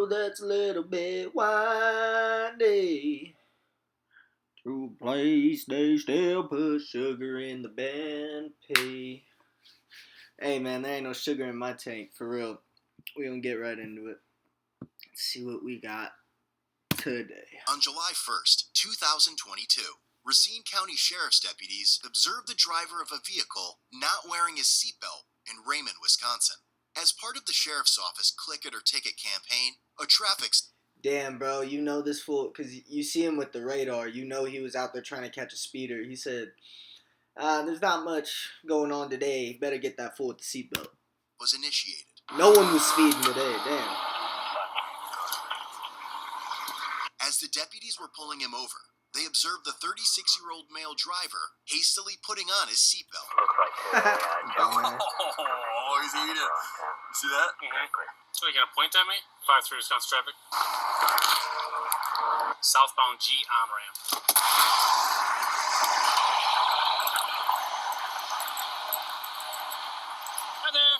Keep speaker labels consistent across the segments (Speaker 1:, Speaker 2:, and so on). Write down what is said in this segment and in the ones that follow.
Speaker 1: road that's a little bit windy. To a place they still put sugar in the band pay. Hey man, there ain't no sugar in my tank, for real. We gonna get right into it. Let's see what we got today.
Speaker 2: On July 1st, 2022, Racine County Sheriff's deputies observed the driver of a vehicle not wearing his seatbelt in Raymond, Wisconsin. As part of the Sheriff's Office Click It or Ticket campaign, a traffic...
Speaker 1: Damn, bro, you know this fool, because you see him with the radar. You know he was out there trying to catch a speeder. He said, there's not much going on today. Better get that fool with the seatbelt.
Speaker 2: ...was initiated.
Speaker 1: No one was speeding today, damn.
Speaker 2: As the deputies were pulling him over, they observed the 36-year-old male driver hastily putting on his seatbelt.
Speaker 3: Oh, he's eating it. You see that?
Speaker 4: So you gonna point at me? 5-3 Wisconsin traffic. Southbound G on-ramp. Hi there.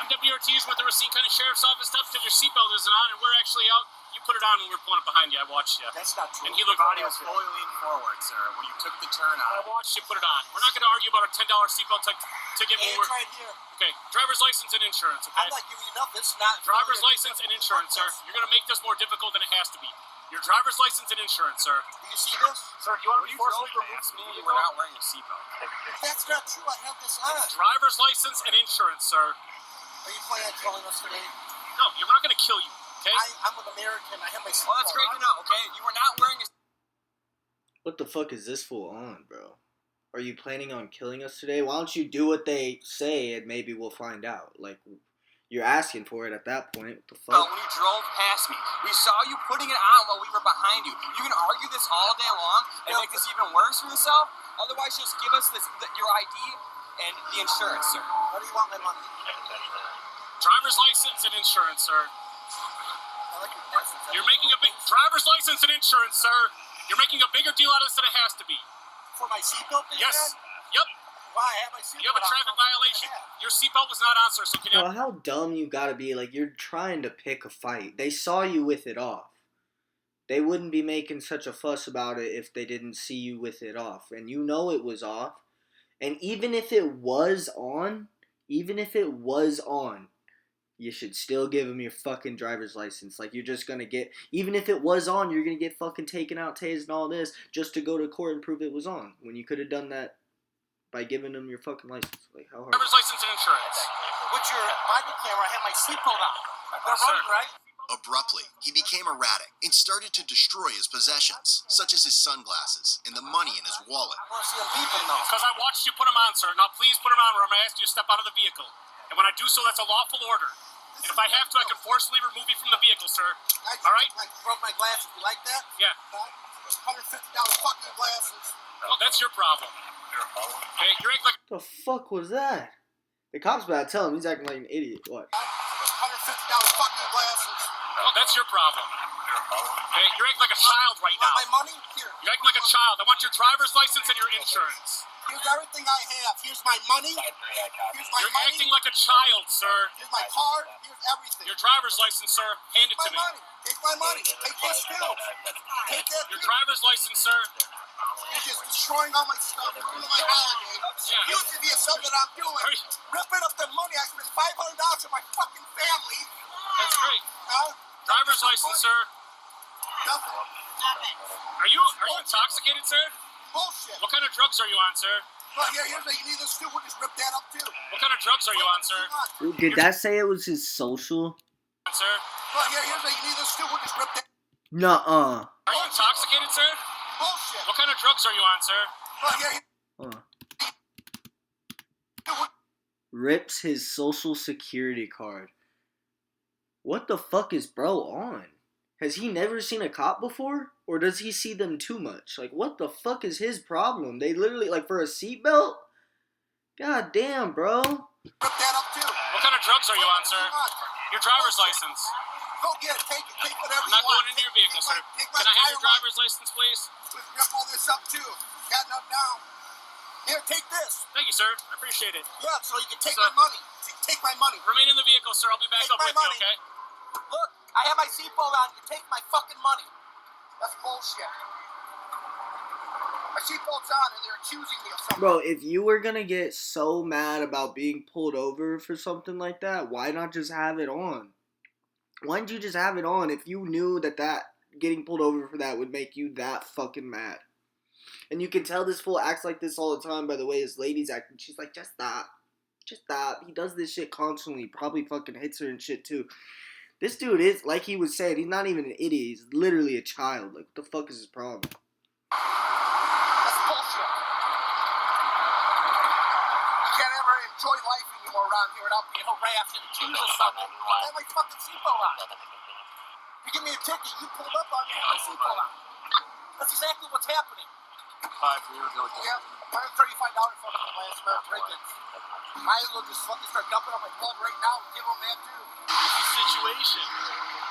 Speaker 4: I'm Deputy Ortiz with the Racine County Sheriff's Office. Steps because your seatbelt isn't on, and we're actually out. You put it on when we were pulling up behind you. I watched you.
Speaker 3: That's not true.
Speaker 4: And he looked
Speaker 3: Your body
Speaker 4: right
Speaker 3: was
Speaker 4: over
Speaker 3: fully leaned forward, sir, when you took the turn
Speaker 4: I
Speaker 3: on.
Speaker 4: watched you put it on. We're not going to argue about a $10 seatbelt ticket when
Speaker 3: Hey,
Speaker 4: we're...
Speaker 3: it's right here.
Speaker 4: Okay, driver's license and insurance, okay?
Speaker 3: I'm not giving you enough. It's not...
Speaker 4: Driver's license and insurance, sir. You're going to make this more difficult than it has to be. Your driver's license and insurance, sir.
Speaker 3: Do you see this?
Speaker 4: Sir, do you want to
Speaker 3: When
Speaker 4: be
Speaker 3: you drove
Speaker 4: forcibly removed
Speaker 3: past
Speaker 4: from
Speaker 3: me,
Speaker 4: the
Speaker 3: you
Speaker 4: vehicle?
Speaker 3: were not wearing a seatbelt. That's not true. I have this on.
Speaker 4: Driver's license and insurance, sir.
Speaker 3: Are you planning on killing us today?
Speaker 4: No, you're not going to kill you, okay?
Speaker 3: I'm an American. I have my seatbelt.
Speaker 5: Well, that's great to know, okay? You were not wearing a...
Speaker 1: What the fuck is this fool on, bro? Are you planning on killing us today? Why don't you do what they say and maybe we'll find out? Like, you're asking for it at that point. What the fuck?
Speaker 5: When you drove past me. We saw you putting it on while we were behind you. You can argue this all day long and make this even worse for yourself. Otherwise, just give us your ID and the insurance, sir.
Speaker 3: What do you want my money?
Speaker 4: Driver's license and insurance, sir.
Speaker 3: I like your license.
Speaker 4: You're making a big... Driver's license and insurance, sir. You're making a bigger deal out of this than it has to be.
Speaker 3: For my seatbelt thing,
Speaker 4: Yes.
Speaker 3: man?
Speaker 4: Yep.
Speaker 3: Why? I have my seatbelt
Speaker 4: You have a traffic violation. Your seatbelt was not on, sir, so can you...
Speaker 1: Bro, how dumb you gotta be. Like, you're trying to pick a fight. They saw you with it off. They wouldn't be making such a fuss about it if they didn't see you with it off. And you know it was off. And even if it was on, you should still give them your fucking driver's license. Like, you're just gonna get... Even if it was on, you're gonna get fucking taken out, tased, and all this just to go to court and prove it was on. When you could have done that by giving them your fucking license. Like, how hard?
Speaker 4: Driver's license and insurance.
Speaker 3: With your body camera, I have my seatbelt on. They're
Speaker 4: Sir.
Speaker 3: running, right?
Speaker 2: Abruptly, he became erratic and started to destroy his possessions, such as his sunglasses and the money in his wallet.
Speaker 3: I want to see them beeping, though.
Speaker 4: Because I watched you put them on, sir. Now please put them on or I'm going to ask you to step out of the vehicle. And when I do so, that's a lawful order. And if I have to, I can forcibly remove you from the vehicle, sir. All right?
Speaker 3: I broke my glasses. You like that?
Speaker 4: Yeah.
Speaker 3: $150 fucking glasses.
Speaker 4: Well, that's your problem. Okay, you're acting like...
Speaker 1: The fuck was that? The cops about to tell him he's acting like an idiot. What?
Speaker 3: $150 fucking glasses.
Speaker 4: Well, that's your problem. Okay, you're acting like a child right
Speaker 3: You want
Speaker 4: now.
Speaker 3: my money? Here.
Speaker 4: You're acting like a child. I want your driver's license and your insurance.
Speaker 3: Here's everything I have. Here's my money. Here's my
Speaker 4: You're
Speaker 3: money.
Speaker 4: acting like a child, sir.
Speaker 3: Here's my card. Here's everything.
Speaker 4: Your driver's license, sir. Hand it
Speaker 3: my
Speaker 4: to me.
Speaker 3: money. Take my money. Take this too. Take that
Speaker 4: Your
Speaker 3: too.
Speaker 4: driver's license, sir.
Speaker 3: You're just destroying all my stuff. Ruining my holiday.
Speaker 4: Yeah.
Speaker 3: Using me as something I'm doing.
Speaker 4: Hurry.
Speaker 3: Ripping up the money. I spent $500 on my fucking family.
Speaker 4: That's great.
Speaker 3: Huh?
Speaker 4: Driver's license, sir.
Speaker 3: Nothing.
Speaker 4: Are you intoxicated, sir?
Speaker 3: Bullshit.
Speaker 4: What kind of drugs are you on, sir?
Speaker 3: Well, here's what you need this too. We'll just rip that up too.
Speaker 4: What kind of drugs are you on, sir?
Speaker 1: Dude, did that say it was his social?
Speaker 4: Sir?
Speaker 3: Well, here's what you need this too. We'll just rip that.
Speaker 1: Nuh-uh.
Speaker 4: Are you intoxicated, sir?
Speaker 3: Bullshit.
Speaker 4: What kind of drugs are you on, sir?
Speaker 3: Well, here.
Speaker 1: Rips his social security card. What the fuck is bro on? Has he never seen a cop before? Or does he see them too much? Like, what the fuck is his problem? They literally, like, for a seatbelt? God damn, bro.
Speaker 3: Rip that up too.
Speaker 4: What kind of drugs are you on, sir? Your driver's license.
Speaker 3: Go get it. Take it. Take whatever
Speaker 4: I'm not
Speaker 3: you want.
Speaker 4: going into your vehicle, sir.
Speaker 3: Take
Speaker 4: Can I have your driver's license, please?
Speaker 3: Rip all this up too. Got enough down. Here, take this.
Speaker 4: Thank you, sir. I appreciate it.
Speaker 3: Yeah, so you can take
Speaker 4: Sir.
Speaker 3: my money. Take my money.
Speaker 4: Remain in the vehicle, sir. I'll be back
Speaker 3: Take
Speaker 4: up
Speaker 3: my
Speaker 4: with
Speaker 3: money.
Speaker 4: you, okay?
Speaker 3: Look, I have my seatbelt on. You take my fucking money. That's bullshit. My seatbelt's on and they're accusing me of something.
Speaker 1: Bro, if you were gonna get so mad about being pulled over for something like that, why not just have it on? Why didn't you just have it on if you knew that getting pulled over for that would make you that fucking mad? And you can tell this fool acts like this all the time by the way his lady's acting. She's like, just stop. Just stop. He does this shit constantly. Probably fucking hits her and shit too. This dude is, like he was saying, he's not even an idiot. He's literally a child. Like, what the fuck is his problem?
Speaker 3: That's bullshit. You can't ever enjoy life anymore around here without being harassed and accused of something. I have my fucking seatbelt on. You give me a ticket, you pulled up on me, I have my seatbelt on. That's exactly what's happening. Yeah, $135 for the last American. Might as well just fucking start dumping on my blood right now and give him that too.
Speaker 4: It's a situation.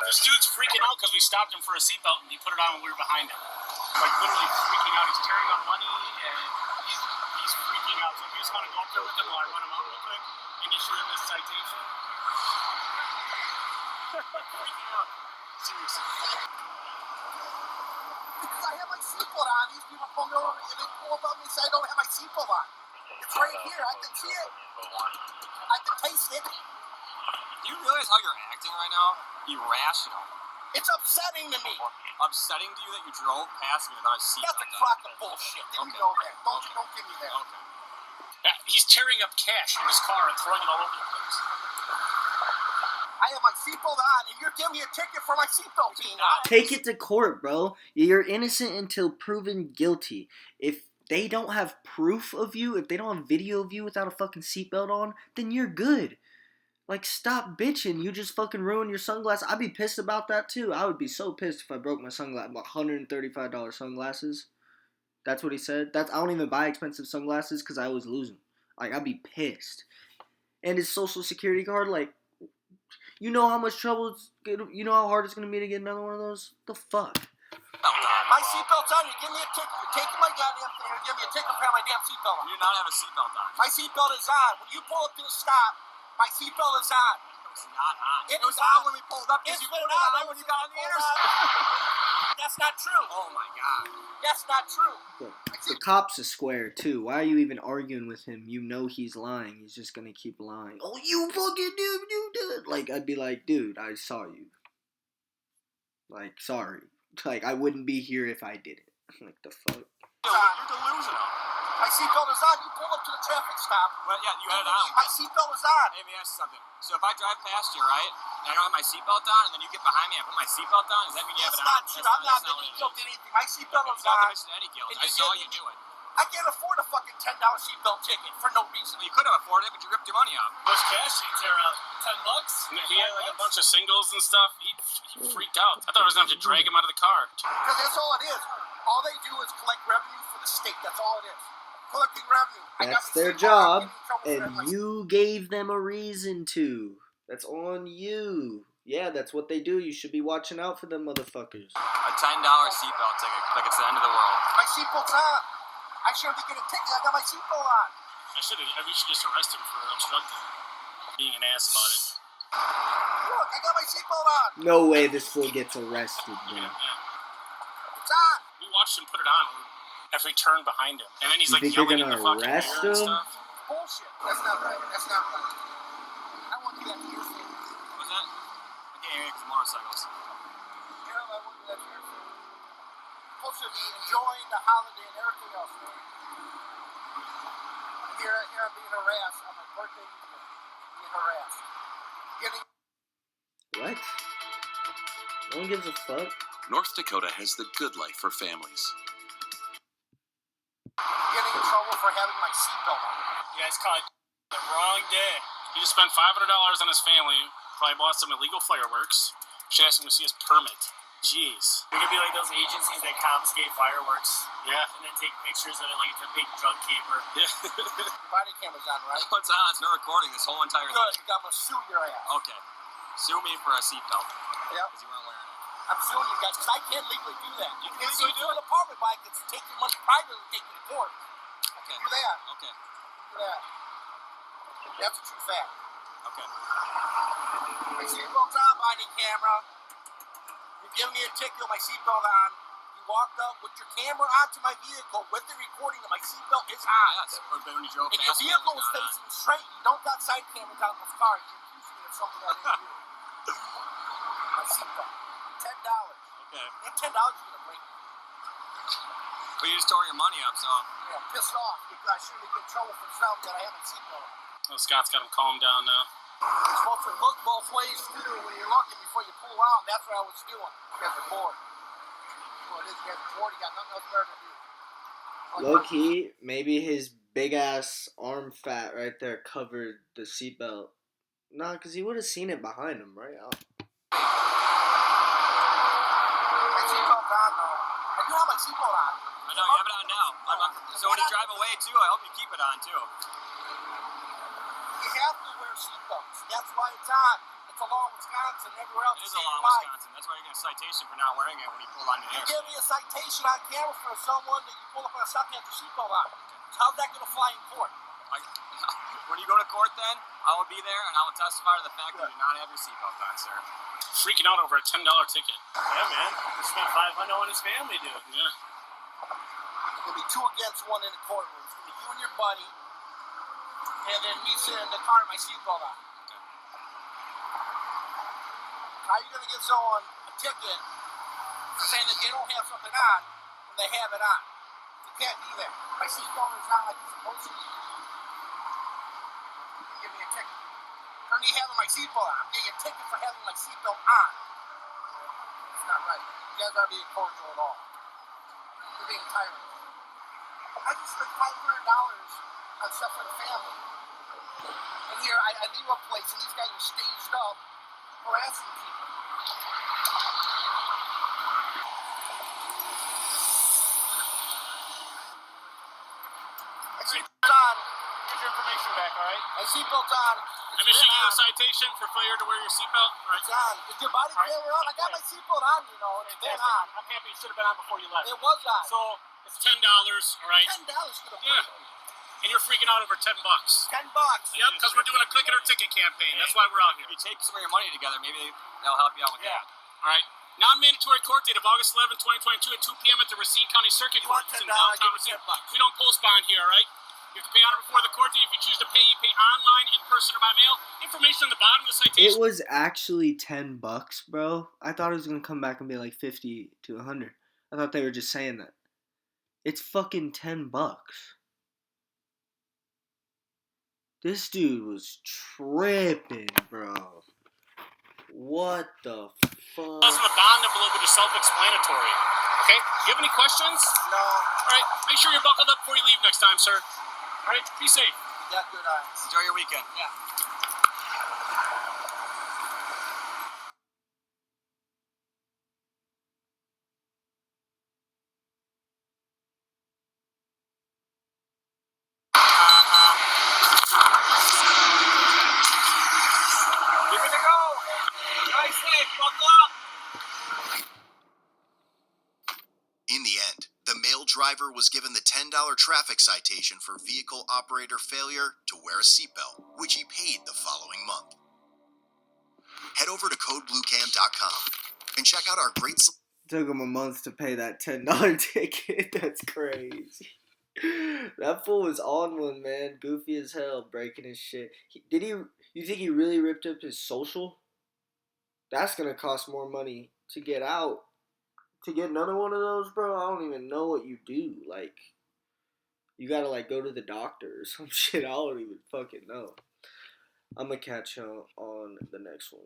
Speaker 4: This dude's freaking out because we stopped him for a seatbelt and he put it on when we were behind him. Like literally freaking out. He's tearing up money and he's freaking out. So if you just want to go up there with him while I run him out real quick and issue him this citation. Freaking out. Seriously.
Speaker 3: Because I have my seatbelt on. These people pull me over and they pull up on me and say I don't have my seatbelt on. It's right here. I can see it. I can taste it.
Speaker 5: Do you realize how you're acting right now? Irrational.
Speaker 3: It's upsetting to me.
Speaker 5: Upsetting to you that you drove past me without a seatbelt
Speaker 3: That's a
Speaker 5: on?
Speaker 3: crock of bullshit. Didn't you know that? Don't give me that.
Speaker 5: Okay.
Speaker 4: He's tearing up cash in his car and throwing it all over the place.
Speaker 3: I have my seatbelt on, and you're giving me a ticket for my seatbelt being on.
Speaker 1: Take it to court, bro. You're innocent until proven guilty. If they don't have proof of you, if they don't have video of you without a fucking seatbelt on, then you're good. Like, stop bitching. You just fucking ruined your sunglasses. I'd be pissed about that, too. I would be so pissed if I broke my sunglasses. $135 sunglasses. That's what he said. I don't even buy expensive sunglasses because I always lose them. Like, I'd be pissed. And his social security card, like, you know how much trouble you know how hard it's going to be to get another one of those? The fuck?
Speaker 3: My seatbelt's on. You give me a ticket. You're taking my goddamn thing. You give me a ticket for my damn seatbelt on.
Speaker 5: You do not have a seatbelt on.
Speaker 3: My seatbelt is on. When you pull up to the stop, my seatbelt is on.
Speaker 5: It's not on.
Speaker 3: It
Speaker 5: It was
Speaker 3: was
Speaker 5: on
Speaker 3: on.
Speaker 5: when we pulled up because
Speaker 3: It's
Speaker 5: you put
Speaker 3: been
Speaker 5: it on
Speaker 3: on.
Speaker 5: when you got on the
Speaker 3: Hold
Speaker 5: interstate.
Speaker 3: That's not true.
Speaker 5: Oh my god.
Speaker 3: That's not true.
Speaker 1: The cop's a square, too. Why are you even arguing with him? You know he's lying. He's just going to keep lying. Oh, you fucking dude, you did. Like, I'd be like, dude, I saw you. Like, sorry. Like, I wouldn't be here if I did it. Like, the fuck?
Speaker 5: You're delusional.
Speaker 3: My seatbelt is on. You pull up to the traffic stop.
Speaker 5: Well, yeah, you had it on.
Speaker 3: My seatbelt is on.
Speaker 5: Hey, let me ask you something. So if I drive past you, right, and I don't have my seatbelt on, and then you get behind me and I put my seatbelt on, does that mean you have
Speaker 3: It's
Speaker 5: it on?
Speaker 3: not true. I'm not admitting guilt to anything. My seatbelt is
Speaker 5: It's not
Speaker 3: on.
Speaker 5: admission to any guilt.
Speaker 3: And
Speaker 5: I
Speaker 3: you
Speaker 5: saw
Speaker 3: did-
Speaker 5: you do it.
Speaker 3: I can't afford a fucking $10 seatbelt ticket for no reason.
Speaker 5: Well, you could have afforded it, but you ripped your money off.
Speaker 4: Those cash sheets are $10. He had like a bunch of singles and stuff. He freaked out. I thought I was going to have to drag him out of the car.
Speaker 3: Because that's all it is. All they do is collect revenue for the state. That's all it is. Collecting revenue.
Speaker 1: That's their job, and you gave them a reason to. That's on you. Yeah, that's what they do. You should be watching out for them motherfuckers.
Speaker 5: A $10 seatbelt ticket, like it's the end of the world.
Speaker 3: My seatbelt's on. I should have get a ticket. I got my seatbelt on.
Speaker 4: We should just arrest him for obstructing, being an ass about it.
Speaker 3: Look, I got my seatbelt on.
Speaker 1: No way this fool gets arrested, man.
Speaker 3: It's on.
Speaker 4: We watched him put it on after he turned behind him, and then he's
Speaker 1: You
Speaker 4: like
Speaker 1: think they're
Speaker 4: yelling in
Speaker 1: gonna
Speaker 4: the fucking
Speaker 1: arrest
Speaker 4: mirror and
Speaker 1: him?
Speaker 4: stuff.
Speaker 3: Bullshit. That's not right. That's not right. I won't do that to your family.
Speaker 5: What was that? I can't hear you because motorcycles.
Speaker 3: You know, I won't do that to your family. Supposed to be enjoying the holiday and everything else, man. Here I'm being harassed on my birthday evening. Being harassed. Getting
Speaker 1: What? No one gives a fuck.
Speaker 6: North Dakota has the good life for families.
Speaker 3: in trouble for having my seatbelt on.
Speaker 4: You guys caught the wrong day. He just spent $500 on his family. Probably bought some illegal fireworks. Should ask him to see his permit. Jeez.
Speaker 7: We could be like those agencies that confiscate fireworks
Speaker 4: Yeah.
Speaker 7: and then take pictures of it like it's a big drug caper.
Speaker 4: Yeah.
Speaker 3: Body camera's on, right?
Speaker 5: What's on? It's not recording this whole entire
Speaker 3: Good.
Speaker 5: thing.
Speaker 3: I'm gonna sue your ass.
Speaker 5: Okay. Sue me for a seatbelt.
Speaker 3: Yep.
Speaker 5: Because you weren't wearing it.
Speaker 3: I'm suing you guys because I can't legally do that.
Speaker 5: You can
Speaker 3: If
Speaker 5: legally
Speaker 3: you
Speaker 5: do
Speaker 3: sue an apartment, but I can take your money privately and take you to court.
Speaker 5: Okay.
Speaker 3: Do that.
Speaker 5: Okay.
Speaker 3: Do that. That's a true fact.
Speaker 5: Okay.
Speaker 3: My seatbelt's on, body camera. You give me a ticket with my seatbelt on. You walked up with your camera onto my vehicle with the recording that my seatbelt is on.
Speaker 5: Yes. Or when you drove
Speaker 3: And
Speaker 5: past
Speaker 3: your
Speaker 5: me,
Speaker 3: vehicle
Speaker 5: it
Speaker 3: was
Speaker 5: not on.
Speaker 3: facing straight. You don't got side cameras on this car. You're accusing me of something I didn't do. My seatbelt. $10.
Speaker 5: Okay.
Speaker 3: That $10 is gonna break me.
Speaker 5: But you just tore your money up, so.
Speaker 3: Yeah, I'm pissed off because I shouldn't get in trouble for something that I haven't seatbelt on.
Speaker 4: Oh, Scott's got him calmed down now.
Speaker 3: You're supposed to look both ways too when you're looking before you pull out. That's what I was doing. You guys are bored. Well, it is. You guys are bored. You got nothing else better to do.
Speaker 1: Low key, maybe his big ass arm fat right there covered the seatbelt. Nah, because he would have seen it behind him, right?
Speaker 3: My seatbelt's on though. I do have my seatbelt on.
Speaker 5: I know, you have it on now. So when you drive away, too, I hope you keep it on, too.
Speaker 3: You have to wear seatbelts. That's why it's on. It's a law in Wisconsin. Everywhere else
Speaker 5: It is
Speaker 3: the
Speaker 5: a
Speaker 3: same
Speaker 5: law in
Speaker 3: life.
Speaker 5: Wisconsin. That's why you're getting a citation for not wearing it when you pull on the
Speaker 3: You
Speaker 5: air.
Speaker 3: give me a citation on camera for someone that you pull up on a stop and have your seatbelt on. So how's that going to fly in court?
Speaker 5: When you go to court, then, I will be there and I will testify to the fact that you do not have your seatbelt on, sir.
Speaker 4: Freaking out over a $10 ticket.
Speaker 7: Yeah, man. He spent $500 on his family, dude.
Speaker 4: Yeah.
Speaker 3: It's going to be 2 against 1 in the courtroom. It's going to be you and your buddy, and then me sitting in the car with my seatbelt on. How are you going to give someone a ticket saying that they don't have something on when they have it on? You can't do that. My seatbelt is on like it's supposed to be. Give me a ticket. For me having my seatbelt on. I'm getting a ticket for having my seatbelt on. It's not right. You guys aren't being cordial at all. You're being tyrants. I just spent $500 on stuff for the family. And here, I leave a place, and these guys are staged up, harassing people. My seatbelt's on.
Speaker 4: Here's your information back, all right?
Speaker 3: My seatbelt's on.
Speaker 4: I'm issuing you a citation for failure to wear your seatbelt. All right.
Speaker 3: It's on. Is your body camera on? I got my seatbelt on, you know. It's been on.
Speaker 4: I'm happy it should have been on before you left.
Speaker 3: It was on.
Speaker 4: So it's $10, all right?
Speaker 3: $10 for the
Speaker 4: Yeah. And you're freaking out over $10.
Speaker 3: $10.
Speaker 4: Yep, because we're doing a click it or ticket campaign. That's why we're out here.
Speaker 5: If you take some of your money together, maybe that'll help you out with
Speaker 4: Yeah.
Speaker 5: that.
Speaker 4: All right. Non-mandatory court date of August 11, 2022 at 2 p.m. at the Racine County Circuit
Speaker 3: You
Speaker 4: Court
Speaker 3: want
Speaker 4: in
Speaker 3: $10,
Speaker 4: downtown
Speaker 3: give me
Speaker 4: Racine.
Speaker 3: $10.
Speaker 4: We don't post bond here, all right? You have to pay on or before the court date. If you choose to pay, you pay online, in person, or by mail. Information on the bottom of the citation.
Speaker 1: It was actually $10, bro. I thought it was gonna come back and be like 50 to 100. I thought they were just saying that. It's fucking $10. This dude was tripping, bro. What the fuck?
Speaker 4: Also, the bond envelope, which is self-explanatory. Okay? Do you have any questions?
Speaker 3: No.
Speaker 4: All right. Make sure you're buckled up before you leave next time, sir. All right. Be safe.
Speaker 3: Yeah, good eyes.
Speaker 5: Enjoy your weekend.
Speaker 3: Yeah.
Speaker 5: Give it a go. Nice hit. Buckle up.
Speaker 2: In the end, the male driver was given the $10 traffic citation for vehicle operator failure to wear a seatbelt, which he paid the following month. Head over to codebluecam.com and check out our great
Speaker 1: Took him a month to pay that $10 ticket. That's crazy. That fool was on one, man. Goofy as hell, breaking his shit. You think he really ripped up his social? That's gonna cost more money to get out. To get another one of those, bro, I don't even know what you do. Like, you gotta, like, go to the doctor or some shit. I don't even fucking know. I'm gonna catch you on the next one.